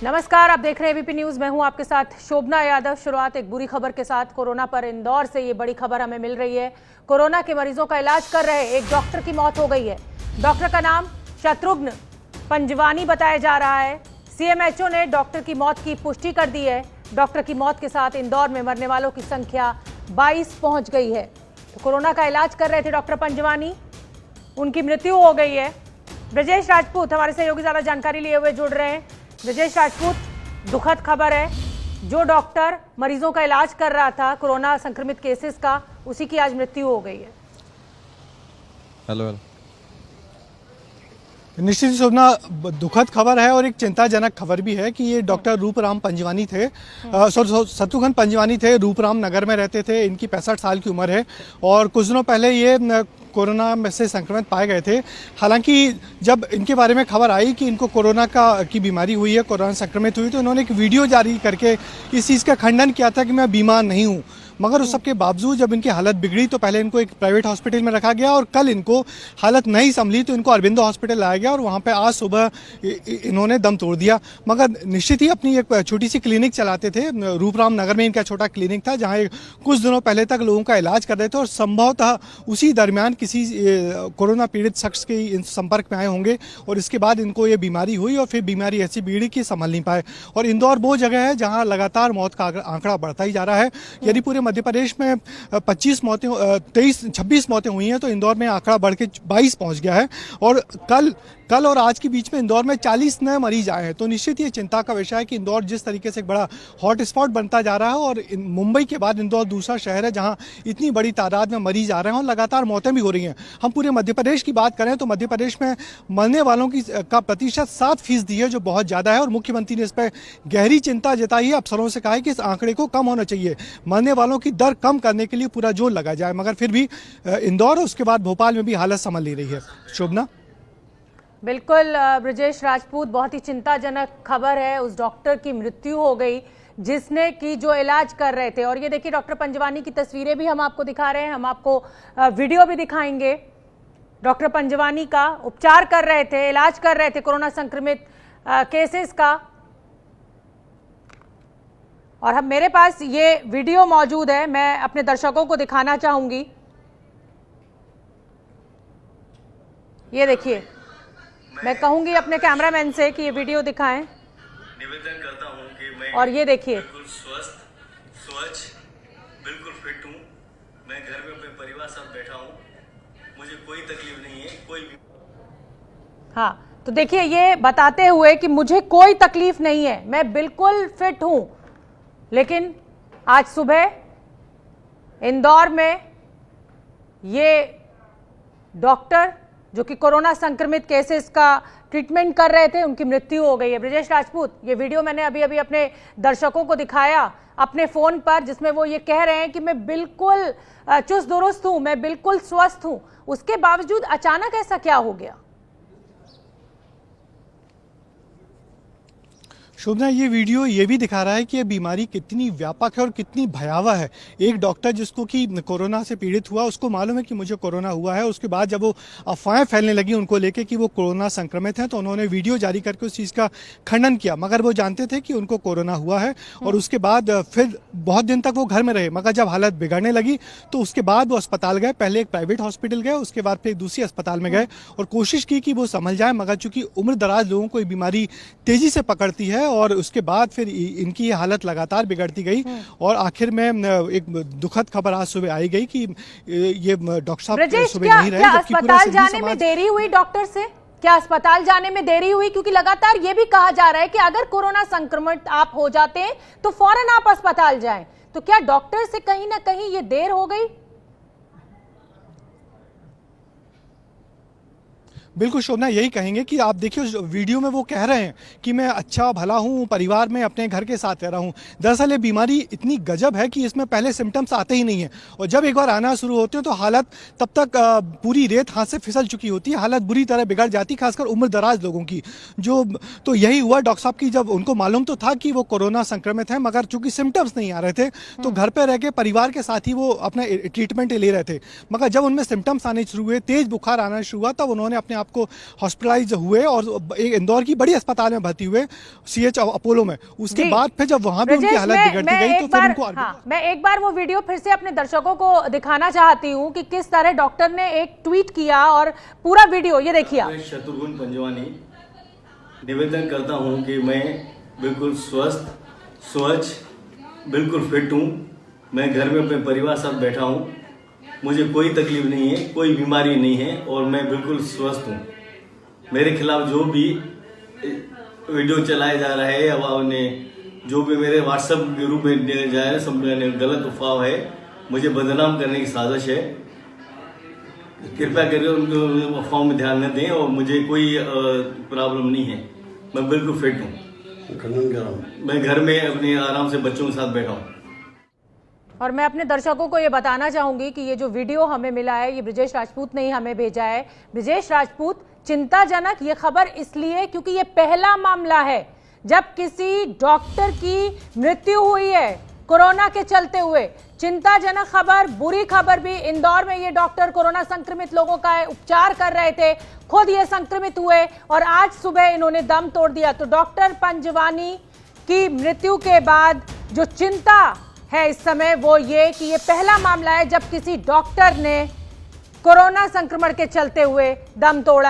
नमस्कार, आप देख रहे हैं एबीपी न्यूज। मैं हूं आपके साथ शोभना यादव। शुरुआत एक बुरी खबर के साथ। कोरोना पर इंदौर से ये बड़ी खबर हमें मिल रही है। कोरोना के मरीजों का इलाज कर रहे एक डॉक्टर की मौत हो गई है। डॉक्टर का नाम शत्रुघ्न पंजवानी बताया जा रहा है। सीएमएचओ ने डॉक्टर की मौत की पुष्टि कर दी है। डॉक्टर की मौत के साथ इंदौर में मरने वालों की संख्या 22 पहुंच गई है। तो कोरोना का इलाज कर रहे थे डॉक्टर पंजवानी, उनकी मृत्यु हो गई है। ब्रजेश राजपूत हमारे सहयोगी ज्यादा जानकारी लिए हुए जुड़ रहे हैं। ब्रजेश राजपूत, दुखद खबर है। जो डॉक्टर मरीजों का इलाज कर रहा था कोरोना संक्रमित केसेस का, उसी की आज मृत्यु हो गई है। हेलो। निश्चित ही शोभना, दुखद खबर है और एक चिंताजनक खबर भी है कि ये डॉक्टर रूपराम पंजवानी थे, शत्रुघ्न पंजवानी थे। रूपराम नगर में रहते थे। इनकी 65 साल की उम्र है और कुछ दिनों पहले ये कोरोना में से संक्रमित पाए गए थे। हालांकि जब इनके बारे में खबर आई कि इनको कोरोना की बीमारी हुई है, कोरोना संक्रमित हुई, तो इन्होंने एक वीडियो जारी करके इस चीज़ का खंडन किया था कि मैं बीमार नहीं हूँ। मगर उस सबके बावजूद जब इनकी हालत बिगड़ी तो पहले इनको एक प्राइवेट हॉस्पिटल में रखा गया और कल इनको हालत नहीं संभली तो इनको अरबिंदो हॉस्पिटल लाया गया और वहाँ पे आज सुबह इन्होंने दम तोड़ दिया। मगर निश्चित ही अपनी एक छोटी सी क्लिनिक चलाते थे। रूपराम नगर में इनका छोटा क्लिनिक था जहाँ कुछ दिनों पहले तक लोगों का इलाज कर रहे थे और संभवतः उसी दरमियान किसी कोरोना पीड़ित शख्स के संपर्क में आए होंगे और इसके बाद इनको ये बीमारी हुई और फिर बीमारी ऐसी बिगड़ी कि संभल नहीं पाए। और इंदौर वो जगह है जहाँ लगातार मौत का आंकड़ा बढ़ता ही जा रहा है। यदि पूरे मध्य प्रदेश में 26 मौतें हुई हैं तो इंदौर में आंकड़ा बढ़ के 22 पहुंच गया है और कल और आज के बीच में इंदौर में 40 नए मरीज आए हैं। तो निश्चित ये चिंता का विषय है कि इंदौर जिस तरीके से एक बड़ा हॉट स्पॉट बनता जा रहा है और मुंबई के बाद इंदौर दूसरा शहर है जहां इतनी बड़ी तादाद में मरीज आ रहे हैं और लगातार मौतें भी हो रही हैं। हम पूरे मध्य प्रदेश की बात करें तो मध्य प्रदेश में मरने वालों का प्रतिशत 7% है, जो बहुत ज़्यादा है और मुख्यमंत्री ने इस पर गहरी चिंता जताई है। अफसरों से कहा है कि इस आंकड़े को कम होना चाहिए, मरने वालों की दर कम करने के लिए पूरा जोर लगा जाए। मगर फिर भी इंदौर और उसके बाद भोपाल में भी हालत संभल नहीं रही है। शोभना। बिल्कुल ब्रजेश राजपूत, बहुत ही चिंताजनक खबर है। उस डॉक्टर की मृत्यु हो गई जिसने की जो इलाज कर रहे थे। और ये देखिए डॉक्टर पंजवानी की तस्वीरें भी हम आपको दिखा रहे हैं, हम आपको वीडियो भी दिखाएंगे। डॉक्टर पंजवानी का उपचार कर रहे थे, इलाज कर रहे थे कोरोना संक्रमित केसेस का। और हम मेरे पास ये वीडियो मौजूद है, मैं अपने दर्शकों को दिखाना चाहूंगी। ये देखिए, मैं कहूंगी अपने कैमरामैन से कि ये वीडियो दिखाएं। निवेदन करता हूं कि मैं और ये देखिए, बिल्कुल स्वस्थ, स्वच्छ, बिल्कुल फिट हूं। मैं घर में अपने परिवार साथ बैठा हूं, मुझे कोई तकलीफ नहीं है, कोई भी। हाँ, तो देखिए ये बताते हुए कि मुझे कोई तकलीफ नहीं है, मैं बिल्कुल फिट हूं। लेकिन आज सुबह इंदौर में ये डॉक्टर जो कि कोरोना संक्रमित केसेस का ट्रीटमेंट कर रहे थे, उनकी मृत्यु हो गई है। ब्रजेश राजपूत, ये वीडियो मैंने अभी अभी अपने दर्शकों को दिखाया अपने फोन पर, जिसमें वो ये कह रहे हैं कि मैं बिल्कुल चुस्त दुरुस्त हूं, मैं बिल्कुल स्वस्थ हूं। उसके बावजूद अचानक ऐसा क्या हो गया? शोभना, ये वीडियो ये भी दिखा रहा है कि ये बीमारी कितनी व्यापक है और कितनी भयावह है। एक डॉक्टर जिसको कि कोरोना से पीड़ित हुआ, उसको मालूम है कि मुझे कोरोना हुआ है। उसके बाद जब वो अफवाहें फैलने लगी उनको लेके कि वो कोरोना संक्रमित हैं, तो उन्होंने वीडियो जारी करके उस चीज़ का खंडन किया। मगर वो जानते थे कि उनको कोरोना हुआ है और उसके बाद फिर बहुत दिन तक वो घर में रहे। मगर जब हालत बिगड़ने लगी तो उसके बाद वो अस्पताल गए। पहले एक प्राइवेट हॉस्पिटल गए, उसके बाद फिर एक दूसरी अस्पताल में गए और कोशिश की कि वो संभल जाए। मगर चूंकि उम्र दराज लोगों को ये बीमारी तेजी से पकड़ती है और उसके बाद फिर इनकी ये हालत लगातार बिगड़ती गई और आखिर में एक दुखद खबर आज सुबह आई गई कि ये डॉक्टर साहब सुबह नहीं रहे। क्या अस्पताल जाने में देरी हुई डॉक्टर से? क्या अस्पताल जाने में देरी हुई? क्योंकि लगातार ये भी कहा जा रहा है कि अगर कोरोना संक्रमित आप हो जाते हैं तो फौरन आप अस्पताल जाएं। तो क्या डॉक्टर से कहीं ना कहीं ये देर हो गई? बिल्कुल शोभना, यही कहेंगे कि आप देखिए वीडियो में वो कह रहे हैं कि मैं अच्छा भला हूँ, परिवार में अपने घर के साथ रह रहा हूँ। दरअसल ये बीमारी इतनी गजब है कि इसमें पहले सिम्टम्स आते ही नहीं हैं और जब एक बार आना शुरू होते हैं तो हालत तब तक पूरी रेत हाथ से फिसल चुकी होती है, हालत बुरी तरह बिगड़ जाती है, खासकर उम्र दराज लोगों की। तो यही हुआ डॉक्टर साहब की, जब उनको मालूम तो था कि वो कोरोना संक्रमित है मगर चूंकि सिम्टम्स नहीं आ रहे थे तो घर पर रह के परिवार के साथ ही वो अपना ट्रीटमेंट ले रहे थे। मगर जब उनमें सिम्टम्स आने शुरू हुए, तेज बुखार आना शुरू हुआ, तब उन्होंने अपने आपको हॉस्पिटलाइज हुए और एक इंदौर की बड़ी अस्पताल में भर्ती हुए, CH अपोलो में। उसके बाद फिर जब वहां भी उनकी हालत बिगड़ती गई तो फिर उनको मैं एक बार वो वीडियो फिर से अपने दर्शकों को दिखाना चाहती हूँ कि किस तरह डॉक्टर ने एक ट्वीट किया और पूरा वीडियो ये देखिए आप। शत्रुघ्न पंजवानी निवेदन करता हूं कि मैं बिल्कुल स्वस्थ, स्वच्छ, बिल्कुल फिट हूं। मैं घर में अपने परिवार साथ बैठा हूं। मुझे कोई तकलीफ नहीं है, कोई बीमारी नहीं है और मैं बिल्कुल स्वस्थ हूं। मेरे खिलाफ जो भी वीडियो चलाया जा रहा है या उन्हें जो भी मेरे व्हाट्सएप ग्रुप में दिया जा रहा है, सब गलत अफवाह है, मुझे बदनाम करने की साजिश है। कृपया करके उनको अफवाहों में ध्यान न दें और मुझे कोई प्रॉब्लम नहीं है। मैं बिल्कुल फिट हूँ। खंडन कर रहा हूँ। मैं घर में अपने आराम से बच्चों के साथ बैठा हूँ। और मैं अपने दर्शकों को ये बताना चाहूंगी कि ये जो वीडियो हमें मिला है ये ब्रिजेश राजपूत ने ही हमें भेजा है। ब्रिजेश राजपूत, चिंताजनक ये खबर इसलिए क्योंकि ये पहला मामला है जब किसी डॉक्टर की मृत्यु हुई है कोरोना के चलते हुए। चिंताजनक खबर, बुरी खबर भी। इंदौर में ये डॉक्टर कोरोना संक्रमित लोगों का उपचार कर रहे थे, खुद ये संक्रमित हुए और आज सुबह इन्होंने दम तोड़ दिया। तो डॉक्टर पंजवानी की मृत्यु के बाद जो चिंता है इस समय वो ये कि ये पहला मामला है जब किसी डॉक्टर ने कोरोना संक्रमण के चलते हुए दम तोड़ा।